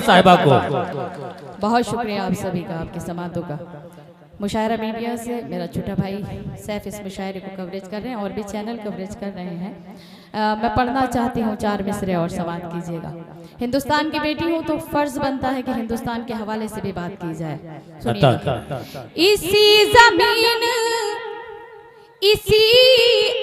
साहिबा को। बहुत शुक्रिया आप सभी का, आपके समातों का। मुशायरा मीडिया से मेरा छोटा भाई सैफ इस मुशायरे को कवरेज कर रहे हैं और भी चैनल कवरेज कर रहे हैं। मैं पढ़ना चाहती हूँ 4 मिसरे और समात कीजिएगा। हिंदुस्तान की बेटी हूँ तो फर्ज बनता है कि हिंदुस्तान के हवाले से भी बात की जाए। इसी जमीन इसी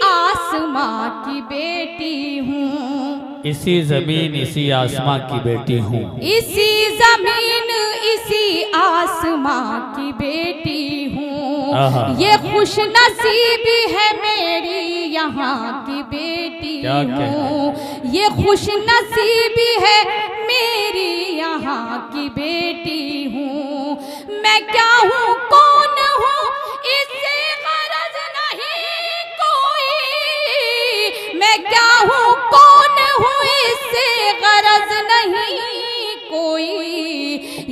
आसमां की बेटी हूँ, इसी जमीन इसी आसमां की बेटी हूँ, इसी जमीन इसी आसमां की बेटी हूँ। ये खुश नसीबी है मेरी यहाँ की बेटी हूँ, ये खुश नसीबी है मेरी यहाँ की बेटी हूँ। मैं क्या हूँ कौन हूँ इससे गरज नहीं कोई, मैं क्या हूँ कौन हूँ इससे गरज नहीं कोई।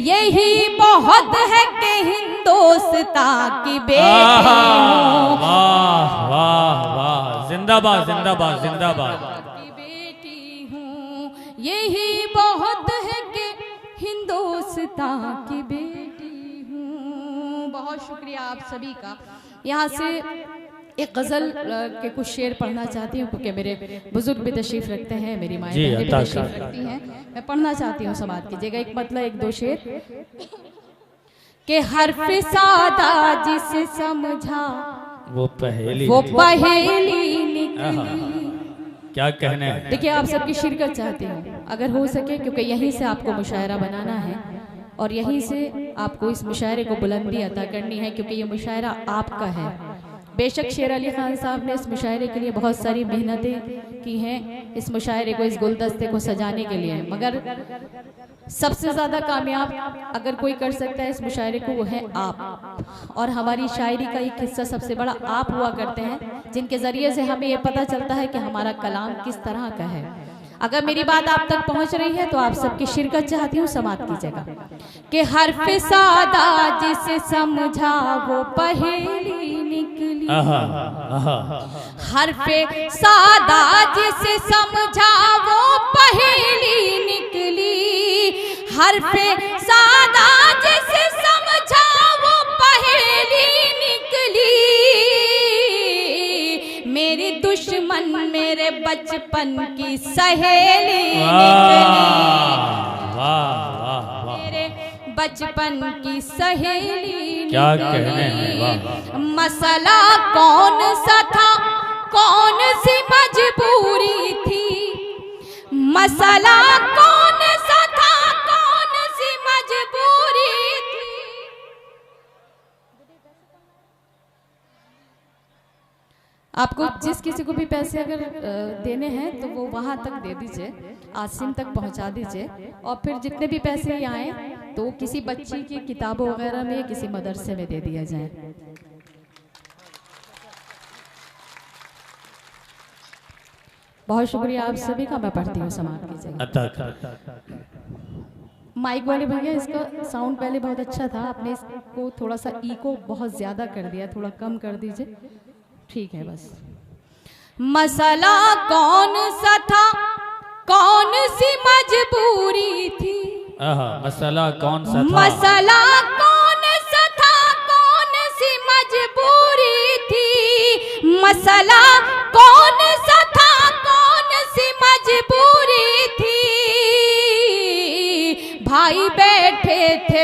यही बहुत है कि हिंदुस्तान की बेटी हूँ। वाह वाह वाह, जिंदाबाद जिंदाबाद जिंदाबाद की बेटी हूँ। यही बहुत है कि हिंदुस्तान की बेटी हूँ। बहुत शुक्रिया आप सभी का। यहाँ से एक गज़ल के कुछ शेर पढ़ना चाहती हूँ क्योंकि मेरे बुजुर्ग भी तशरीफ रखते हैं, मेरी माएँ भी तशरीफ रखती हैं। मैं पढ़ना चाहती हूँ, समात कीजिएगा। एक मतलब 1-2 शेर के हर्फ सादा जिसे समझा वो पहेली निकली। क्या कहने हैं? देखिए आप सबकी शिरकत चाहती हूँ अगर हो सके, क्योंकि यहीं से आपको मुशायरा बनाना है और यहीं से आपको इस मुशायरे को बुलंदी अता करनी है, क्योंकि ये मुशायरा आपका है। बेशक शेर अली खान साहब ने इस मुशायरे के लिए बहुत सारी मेहनतें की हैं, इस मुशायरे को, इस गुलदस्ते को सजाने के लिए, मगर सबसे ज़्यादा कामयाब अगर कोई कर सकता है इस मुशायरे को वो है आप। और हमारी शायरी का एक हिस्सा सबसे बड़ा आप हुआ करते हैं, जिनके ज़रिए से हमें ये पता चलता है कि हमारा कलाम किस तरह का है। अगर मेरी बात आप तक पहुंच रही है तो आप सबकी शिरकत चाहती हूँ, समात कीजिएगा। कि हर्फ सादा जिसे समझा वो पहेली निकली, हर्फ सादा जिसे समझा वो पहेली निकली, हर्फ सादा जिसे समझा वो पहेली निकली। मेरी दुश्मन मेरे बचपन की सहेली निकली, मेरे बचपन की सहेली क्या कहने हैं? मसला कौन सा था, कौन सी मजबूरी थी, मसला कौन सा था, कौन सी मजबूरी थी। आपको जिस किसी को भी पैसे अगर देने हैं तो वो वहाँ तक दे दीजिए, आसिम तक पहुँचा दीजिए, और फिर जितने भी पैसे आए तो किसी बच्ची की किताबों वगैरह में, किसी मदरसे में दे दिया जाए। बहुत शुक्रिया आप सभी का। मैं पढ़ती हूँ, समाप्त कीजिएगा। माइक वाले भैया, इसका साउंड पहले बहुत अच्छा था, आपने इसको थोड़ा सा इको बहुत ज़्यादा कर दिया, थोड़ा कम कर दीजिए। ठीक है बस। मसला कौन सा था, कौन सी मजबूरी थी, मसला कौन सा था, मसला कौन सा था, कौन सी मजबूरी थी, मसला कौन सा था, कौन सी मजबूरी थी। भाई बैठे थे